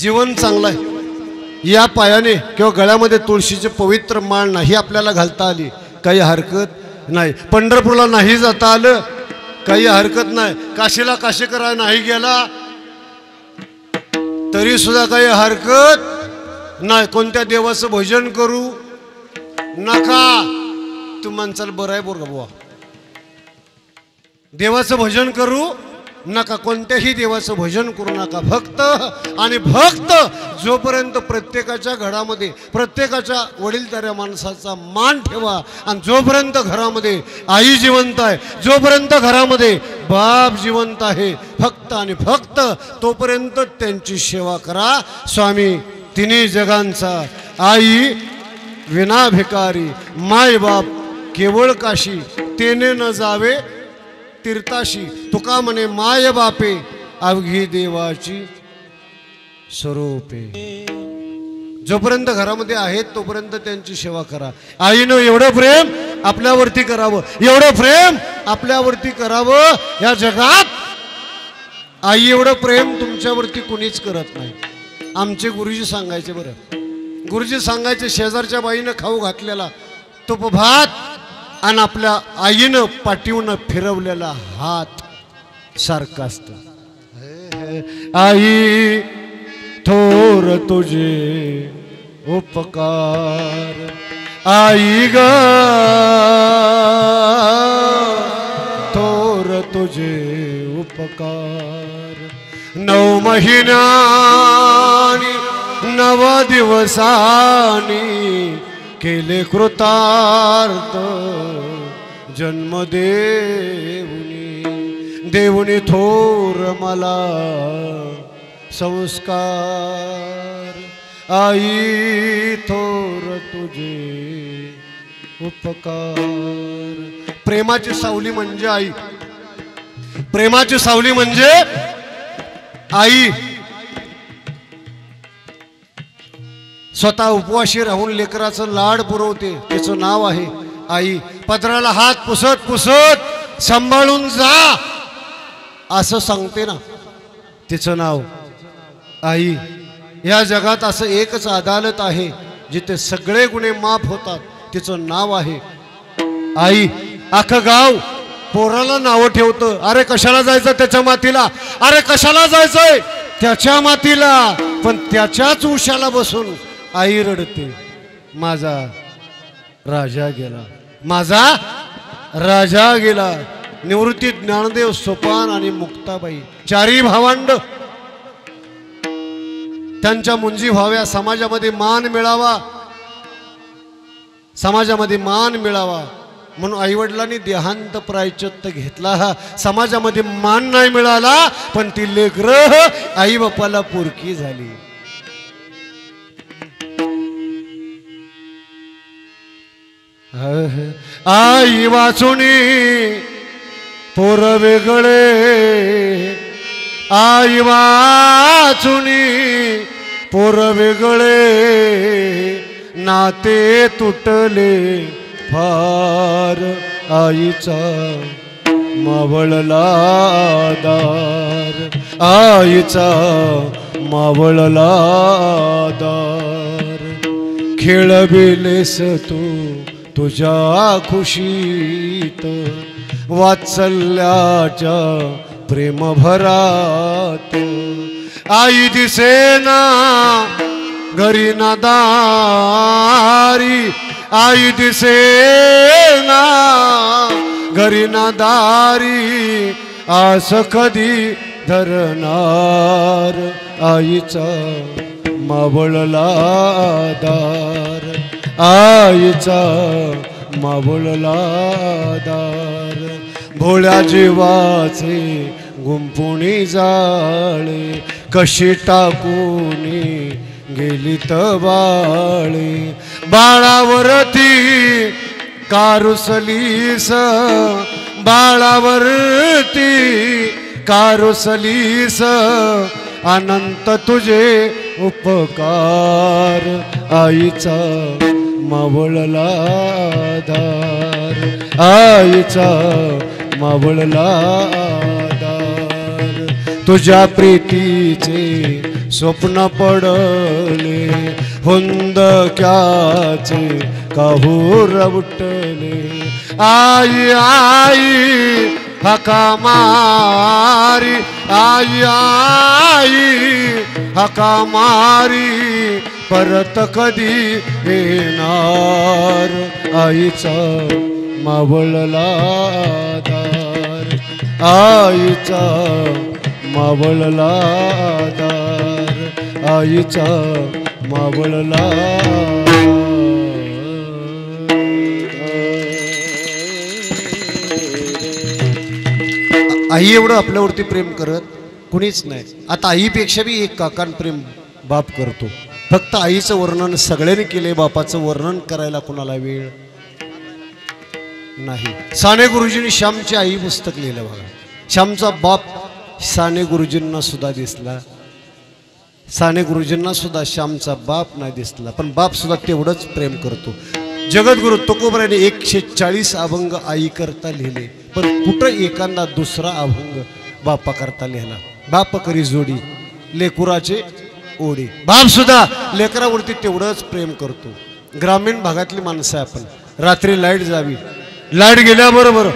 जीवन चांगलं आहे. या पायाने किंवा गळ्यामध्ये तुळशीची पवित्र माळ नाही आपल्याला घालता आली, काही हरकत नाही. पंढरपूरला नाही जाता आलं, काही हरकत नाही. काशीला काशी करा नाही गेला तरी सुद्धा काही हरकत नाही. कोणत्या देवाचं भजन करू नका. तू माणसाला बरं आहे बोर का बुवा, देवाचं भजन करू नका, कोणत्याही देवाचं भजन करू नका. भक्त आणि भक्त जोपर्यंत प्रत्येकाच्या घरामध्ये प्रत्येकाच्या वडीलधाऱ्या माणसाचा मान ठेवा, आणि जोपर्यंत घरामध्ये आई जिवंत आहे, जोपर्यंत घरामध्ये बाप जिवंत आहे, भक्त आणि भक्त, तोपर्यंत त्यांची सेवा करा. स्वामी तिन्ही जगांचा आई विना भिकारी, माय बाप केवळ काशी, तेने न जावे तीर्थाशी. तुका म्हणे माय बापे अवघी देवाची स्वरूपे. जोपर्यंत घरामध्ये आहेत तोपर्यंत त्यांची सेवा करा. आईनं एवढं प्रेम आपल्यावरती करावं, एवढं प्रेम आपल्यावरती करावं. या जगात आई एवढं प्रेम तुमच्यावरती कुणीच करत नाही. आमचे गुरुजी सांगायचे, बरं गुरुजी सांगायचे, शेजारच्या बाईनं खाऊ घातलेला तूप भात आणि आपल्या आईनं पाठीवून फिरवलेला हात सारखा असतं. आई थोर तुझे उपकार, आई ग थोर तुझे उपकार. 9 महिन्यानी 9 दिवसानी केले कृतार्थ जन्म देऊनी. देऊनी थोर मला संस्कार, आई थोर तुझे उपकार. प्रेमाची सावली म्हणजे आई, प्रेमाची सावली म्हणजे आई. स्वतः उपवाशी राहून लेकराचं लाड पुरवते, त्याचं नाव आहे आई. पदराला हात पुसत पुसत सांभाळून जा असं सांगते ना, तिचं नाव आई. या जगात असं एकच अदालत आहे जिथे सगळे गुन्हे माफ होतात, तिचं नाव आहे आई. अख्खं गाव पोराला नावं ठेवतं, अरे कशाला जायचं त्याच्या मातीला, अरे कशाला जायचंय त्याच्या मातीला. पण त्याच्याच उशाला बसून आई रडते, माझा राजा गेला, माझा राजा गेला. निवृत्ती, ज्ञानदेव, सोपान आणि मुक्ताबाई 4ही भावंड. त्यांच्या मुंजी व्हाव्या, समाजामध्ये मान मिळावा, समाजामध्ये मान मिळावा म्हणून आईवडिलांनी देहांत प्रायश्चित्त घेतला. समाजामध्ये मान नाही मिळाला पण ती लेकरं आई बापाला पुरकी झाली. आई वाचुनी पोर वेगळे, आई वाचुनी पोर वेगळे, नाते तुटले फार, आईचा मावळला दार, आईचा मावळला दार. खेळविलेस तू तुझ्या खुशीत, वात्सल्याच्या प्रेम भरात. आई दिसेना घरी ना दारी, आई दिसेना घरी ना दारी, आस कधी धरणार, आईचा मावळला दार, आईचा मावळला दार. भोळ्या जीवाचे गुंपुणी जाळे, कशी टाकूनी गेली बाळे. बाळावरती कारुसलीस, बाळावरती कारुसलीस, अनंत तुझे उपकार, आईचा मावळला दार, आईचा मावळला दार. तुझ्या प्रीतीचे स्वप्न पडले हुंदक्याचे काहूर उठले आई आई हका मारी आई आई हका मारी परत कधी येणार आईचा मावळला दार आईचा मावळला दार आईचा मावळला आई एवढं आपल्यावरती प्रेम करत कुणीच नाही. आता आईपेक्षा बी एक काकान प्रेम बाप करतो. फक्त आईचं वर्णन सगळ्यांनी केले, बापाचं वर्णन करायला कुणाला वेळ नाही. साने गुरुजींनी श्यामची आई पुस्तक लिहिलं बघा. श्यामचा बाप साने गुरुजींना सुद्धा दिसला, साने गुरुजींना सुद्धा श्यामचा बाप नाही दिसला, पण बाप सुद्धा तेवढंच प्रेम करतो. जगद्गुरु तुकोबराने 140 अभंग आई करता लिहिले, पण कुठं एखादा दुसरा अभंग बापा करता लिहिला. बाप करी जोडी लेकुराचे ओढे. बाप सुद्धा लेकरावरती तेवढंच प्रेम करतो. ग्रामीण भागातली माणसं आपण, रात्री लाईट जावी, लाईट गेल्याबरोबर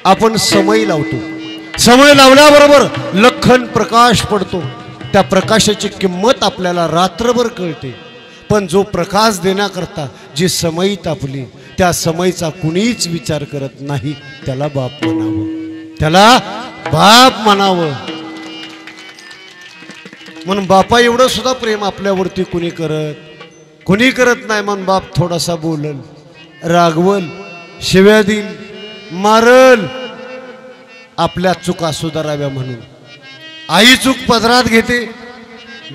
आपण समय लावतो. समय लावल्याबरोबर लखन प्रकाश पडतो. त्या प्रकाशाची किंमत आपल्याला रात्रभर कळते. पण जो प्रकाश देण्याकरता जी समय तापली, त्या समयचा कुणीच विचार करत नाही. त्याला बाप म्हणावं, त्याला बाप म्हणावं. म्हणून बापा एवढं सुद्धा प्रेम आपल्यावरती कुणी करत नाही. म्हणून बाप थोडासा बोलल, रागवल, शिव्या देईल, मारल, आपल्या चुका सुधाराव्या म्हणून. आई चूक पदरात घेते,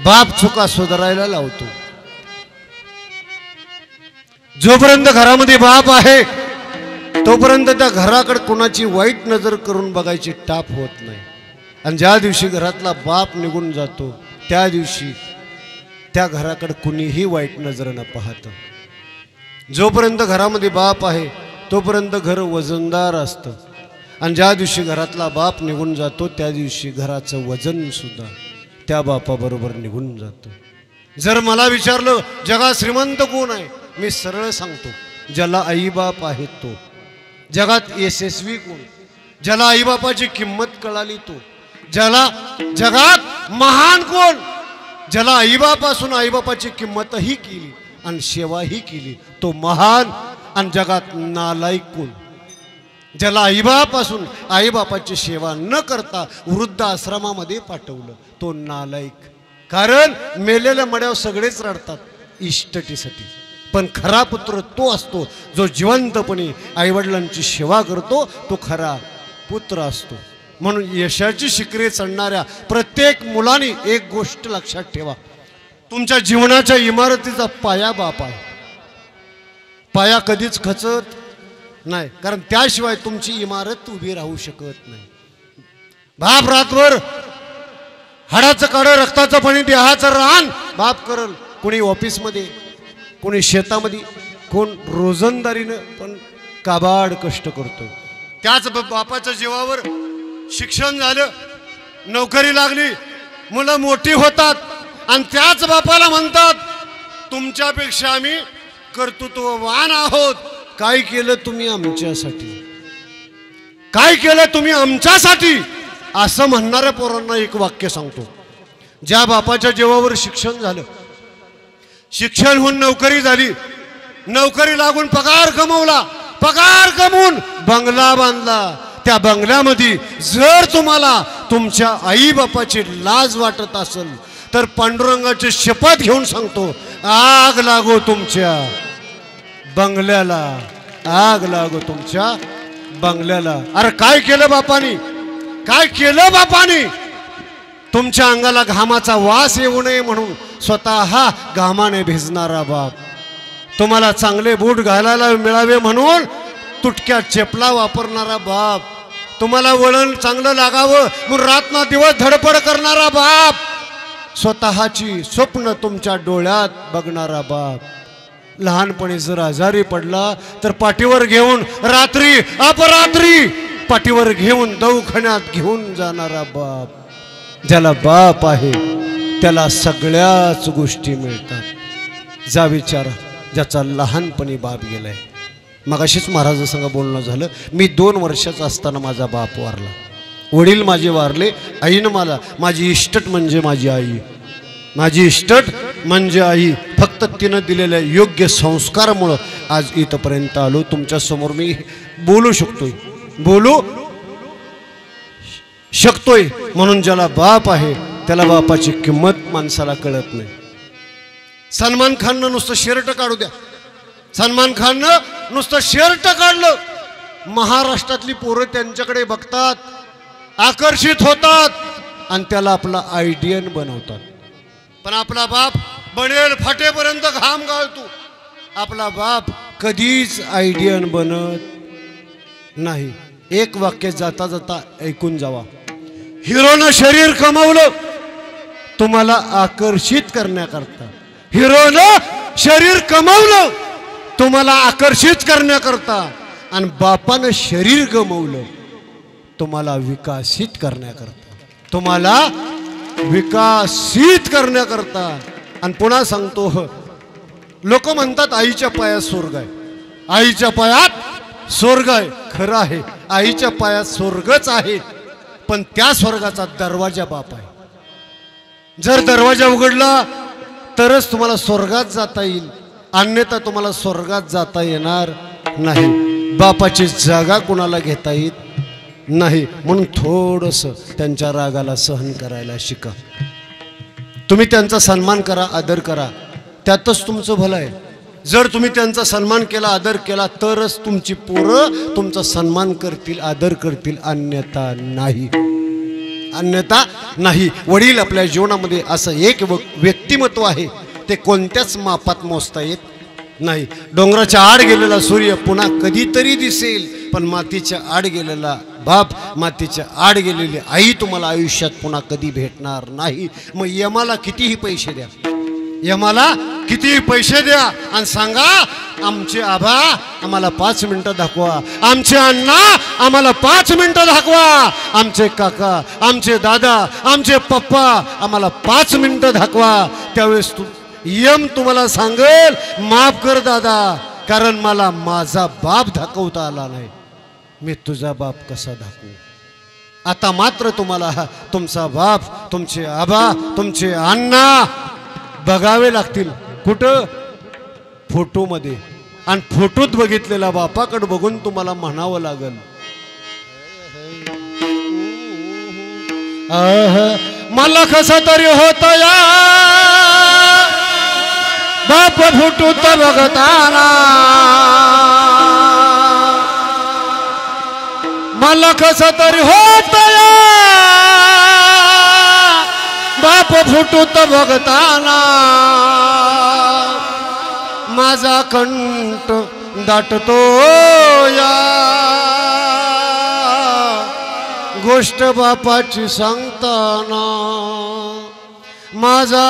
बाप चुका सुधारायला लावतो. जोपर्यंत घरामध्ये बाप आहे तोपर्यंत त्या घराकडे कोणाची वाईट नजर करून बघायची टाप होत नाही. आणि ज्या दिवशी घरातला बाप निघून जातो त्या दिवशी त्या घराकडे कुणीही वाईट नजरेनं पाहतं. जोपर्यंत घरामध्ये बाप आहे तोपर्यंत घर वजनदार असतं. आणि ज्या दिवशी घरातला बाप निघून जातो त्या दिवशी घराचं वजन सुद्धा त्या बापाबरोबर निघून जातं. जर मला विचारलं जगात श्रीमंत कोण आहे, मी सरळ सांगतो, ज्याला आईबाप आहे तो. जगात यशस्वी कोण, ज्याला आईबापाची किंमत कळाली तो. ज्याला जगात महान कोण, ज्याला आईबाप असून आईबापाची किंमतही केली आणि सेवाही केली, तो महान. आणि जगात नालायक कोण, ज्याला आईबाप असून आईबापाची सेवा न करता वृद्ध आश्रमामध्ये पाठवलं, तो नालायक. कारण मेलेल्या मड्यावर सगळेच रडतात इष्टतेसाठी, पण खरा पुत्र तो असतो जो जिवंतपणे आईवडिलांची सेवा करतो, तो खरा पुत्र असतो. म्हणून यशाची शिखरे चढणाऱ्या प्रत्येक मुलाने एक गोष्ट लक्षात ठेवा, तुमच्या जीवनाच्या इमारतीचा पाया बाप आहे. पाया कधीच खचत नाही, कारण त्याशिवाय तुमची इमारत उभी राहू शकत नाही. बाप रातभर हाडाचं काढं रक्ताचं पाणी देहाचं रान बाप करल. कोणी ऑफिसमध्ये, कोणी शेतामध्ये, कोण रोजंदारीनं पण काबाड कष्ट करतो. त्याच बापाच्या जीवावर शिक्षण झालं, नोकरी लागली, मुलं मोठी होतात आणि त्याच बापाला म्हणतात तुमच्यापेक्षा आम्ही कर्तृत्ववान आहोत. काय केलं तुम्ही आमच्यासाठी, काय केलं तुम्ही आमच्यासाठी, असं म्हणणाऱ्या पोरांना एक वाक्य सांगतो. ज्या बापाच्या जीवावर शिक्षण झालं, शिक्षण होऊन नोकरी झाली, नोकरी लागून पगार कमवला, पगार कमवून बंगला बांधला, त्या बंगल्यामध्ये जर तुम्हाला तुमच्या आई बापाची लाज वाटत असेल तर पांडुरंगाची शपथ घेऊन सांगतो, आग लागो तुमच्या बंगल्याला, आग लागो तुमच्या बंगल्याला. अरे काय केलं बापानी, काय केलं बापानी? तुमच्या अंगाला घामाचा वास येऊ नये म्हणून स्वतः घामाने भिजणारा बाप, तुम्हाला चांगले बूट घालायला मिळावे म्हणून तुटक्या चेपला वापरणारा बाप, तुम्हाला वळण चांगलं लागावं म्हणून रात्र दिवस धडपड करणारा बाप, स्वतःची स्वप्न तुमच्या डोळ्यात बघणारा बाप, लहानपणी जर आजारी पडला तर पाठीवर घेऊन रात्री अपरात्री पाठीवर घेऊन दवाखान्यात घेऊन जाणारा बाप. ज्याला बाप आहे त्याला सगळ्याच गोष्टी मिळतात. जा विचारा ज्याचा लहानपणी बाप गेलाय. मगाशीच महाराजांसंग बोलणं झालं. मी 2 वर्षाचा असताना माझा बाप वारला. वडील माझे वारले. आईनं मला, माझी इष्टट म्हणजे माझी आई, माझी इष्टट म्हणजे आई. फक्त तिनं दिलेल्या योग्य संस्कारामुळं आज इथपर्यंत आलो. तुमच्यासमोर मी बोलू शकतोय. म्हणून ज्याला बाप आहे त्याला बापाची किंमत माणसाला कळत नाही. सलमान खाननं नुसतं शर्ट काढू द्या, सलमान खाननं नुसतं शर्ट काढलं, महाराष्ट्रातली पोरं त्यांच्याकडे बघतात, आकर्षित होतात आणि त्याला आपला आयडियन बनवतात. पण आपला बाप बनेल फाटेपर्यंत घाम गाळतो. आपला बाप कधीच आयडियन बनत नाही. एक वाक्य जाता जाता ऐकून जावा. हिरोनं शरीर कमावलं तुम्हाला आकर्षित करण्याकरता. हिरोनं शरीर कमावलं तुम्हाला आकर्षित करण्याकरता, आणि बापानं शरीर गमावलं तुम्हाला विकसित करण्याकरता, तुम्हाला विकसित करण्याकरता. आणि पुन्हा सांगतो, लोक म्हणतात आईच्या पायात स्वर्ग आहे, आईच्या पायात स्वर्ग आहे. खरं आहे, आईच्या पायात स्वर्गच आहे, पण त्या स्वर्गाचा दरवाजा बाप आहे. जर दरवाजा उघडला तरच तुम्हाला स्वर्गात जाता येईल, अन्यथा तुम्हाला स्वर्गात जाता येणार नाही. बापाची जागा कुणाला घेता येत नाही. म्हणून थोडंसं त्यांच्या रागाला सहन करायला शिका. तुम्ही त्यांचा सन्मान करा, आदर करा, त्यातच तुमचं भलं आहे. जर तुम्ही त्यांचा सन्मान केला, आदर केला, तरच तुमची पोरं तुमचा सन्मान करतील, आदर करतील, अन्यथा नाही, अन्यथा नाही. वडील आपल्या जीवनामध्ये असं एक व्यक्तिमत्व आहे, ते कोणत्याच मापात मोजता येत नाही. डोंगराच्या आड गेलेला सूर्य पुन्हा कधीतरी दिसेल, पण मातीच्या आड गेलेला बाप, मातीच्या आड गेलेली आई तुम्हाला आयुष्यात पुन्हा कधी भेटणार नाही. मग यमाला कितीही पैसे द्या, यमाला कितीही पैसे द्या आणि सांगा आमचे आबा आम्हाला 5 मिनिटं दाखवा, आमचे अण्णा आम्हाला 5 मिनिटं दाखवा, आमचे काका, आमचे दादा, आमचे पप्पा आम्हाला 5 मिनिटं दाखवा. त्यावेळेस यम तुम्हाला सांगेल माफ कर दादा, कारण मला माझा बाप दाखवता आला नाही, मी तुझा बाप कसा दाखवू. आता मात्र तुम्हाला तुमचा बाप, तुमचे आबा, तुमचे अण्णा बघावे लागतील. कुठं? फोटोमध्ये. आणि फोटोत बघितलेला बापाकडे बघून तुम्हाला म्हणावं लागल, मला कसं तरी होत या बाप फोटोत बघताना, मला कसं तरी होत या बाप फोटोत बघताना. माझा कंठ दाटतो या गोष्ट बापाची सांगताना, माझा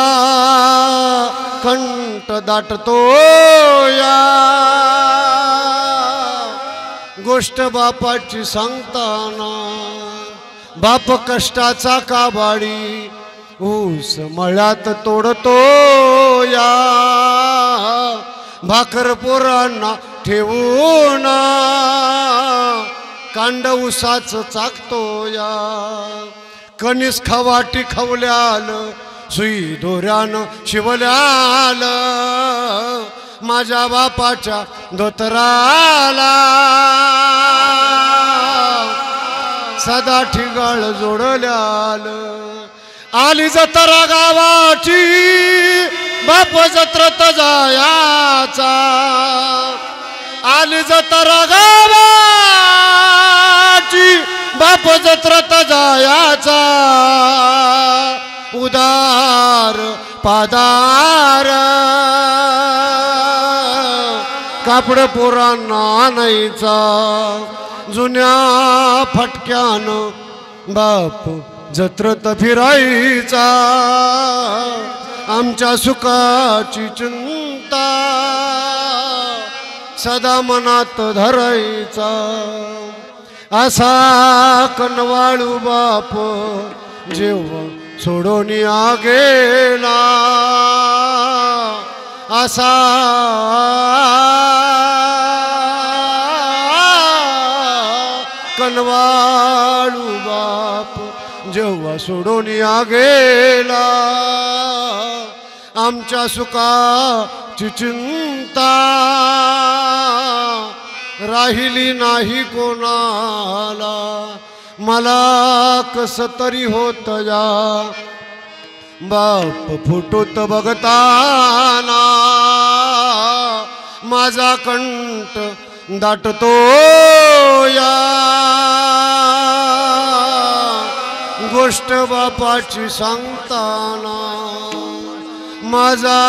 कंठ दाटतो या गोष्ट बापाची सांगताना. बाप कष्टाचा काबाडी ऊस मळ्यात तोडतो या, भाकर पोरांना ठेवून कांड ऊसाच चाकतो या. कणीस खवाटी खवल्याल सुई दोऱ्यानं शिवल्याल माझ्या बापाच्या धोतराला, सदा ठिगाळ जोडल्याल. आली जत्रा गावाची बाप जत्रत जायाचा, आली जत्रा गावाची बाप जत्रत जायाचा. उदार पादार कापड पोरांना आणायचा, जुन्या फटक्यानं बाप जत्रत फिरायचा. आमच्या सुखाची चिंता सदा मनात धरायचा. असा कनवाळू बाप जेव्हा सोडून गेला असा कनवाळू बाप जेव्हा सोडून गेला आमच्या सुखाची चिंता राहिली नाही कोणाला मला कसं तरी होत या बाप फुटूत बघताना माझा कंठ दाटतो या गोष्ट बापाची सांगताना माझा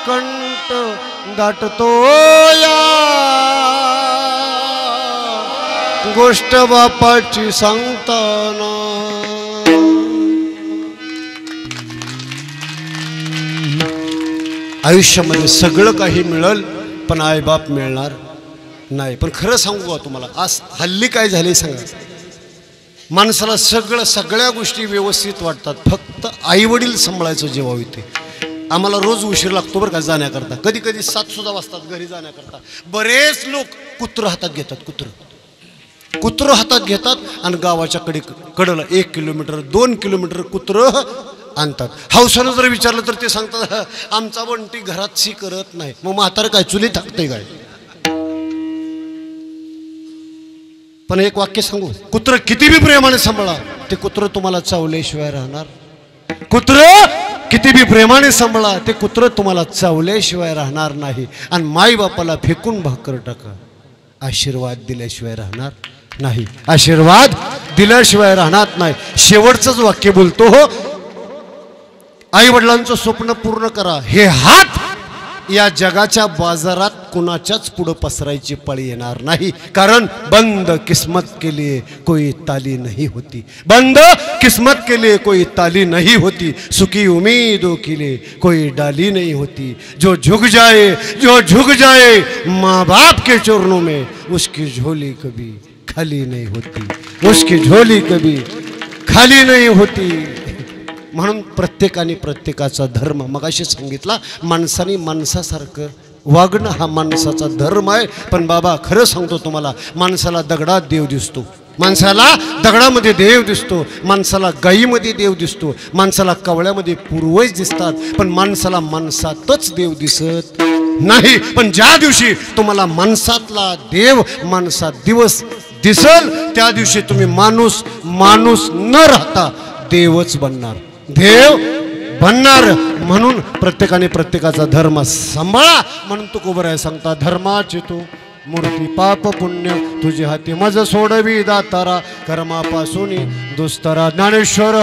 कंठ दाटतो या गोष्ट बापाची सांगताना आयुष्यामध्ये सगळं काही मिळेल पण आईबाप मिळणार नाही. पण खरं सांगू का तुम्हाला आज हल्ली काय झाले सांगा माणसाला सगळ्या गोष्टी व्यवस्थित वाटतात फक्त आईवडील सांभाळायचं जेव्हा येते. आम्हाला रोज उशीर लागतो बरं का जाण्याकरता कधी कधी 7 सुद्धा वाजतात घरी जाण्याकरता. बरेच लोक कुत्रं हातात घेतात कुत्रं हातात घेतात आणि गावाच्या कडेला 1 किलोमीटर 2 किलोमीटर कुत्रं आणतात. हौसानं जर विचारलं तर ते सांगतात आमचा बंटी घरात शी करत नाही. मग म्हातारं काय चुली टाकते काय. पण एक वाक्य सांगू कुत्रं किती बी प्रेमाने सांभाळा ते कुत्रं तुम्हाला चावल्याशिवाय राहणार. कुत्रं किती बी प्रेमाने सांभाळा ते कुत्रं तुम्हाला चावल्याशिवाय राहणार नाही. आणि माई बापाला फेकून भाकर टाका आशीर्वाद दिल्याशिवाय राहणार नाही. आशीर्वाद दिल्याशिवाय राहणार नाही. शेवटचंच वाक्य बोलतो हो आई वडिलांचं स्वप्न पूर्ण करा. हे हात या जगाच्या बाजारात कुणाच्याच पुढं पसरायची पाळी येणार नाही. कारण बंद किस्मत के लिए कोई ताली नहीं होती. बंद किस्मत के लिए कोई ताली नहीं होती. सुखी उम्मीदों के लिए कोई डाली नहीं होती. जो झुक जाए माँ बाप के चरणों में उसकी झोली कभी खाली नहीं होती. उसकी झोली कभी खाली नहीं होती. म्हणून प्रत्येकाने प्रत्येकाचा धर्म मगाशी सांगितला माणसाने माणसासारखं वागणं हा माणसाचा धर्म आहे. पण बाबा खरं सांगतो तुम्हाला माणसाला दगडात देव दिसतो. माणसाला दगडामध्ये देव दिसतो. माणसाला गाईमध्ये देव दिसतो. माणसाला कवळ्यामध्ये पूर्वज दिसतात. पण माणसाला माणसातच देव दिसत नाही. पण ज्या दिवशी तुम्हाला माणसातला देव माणसात दिवस दिसल त्या दिवशी तुम्ही माणूस न राहता देवच बनणार. देव बनणार. म्हणून प्रत्येकाने प्रत्येकाचा धर्म सांभाळा. म्हणून तुकोबराय सांगता धर्माची तू मूर्ती पाप पुण्य तुझे हाती मज सोडवी दातारा कर्मापासून दुस्तरा. ज्ञानेश्वर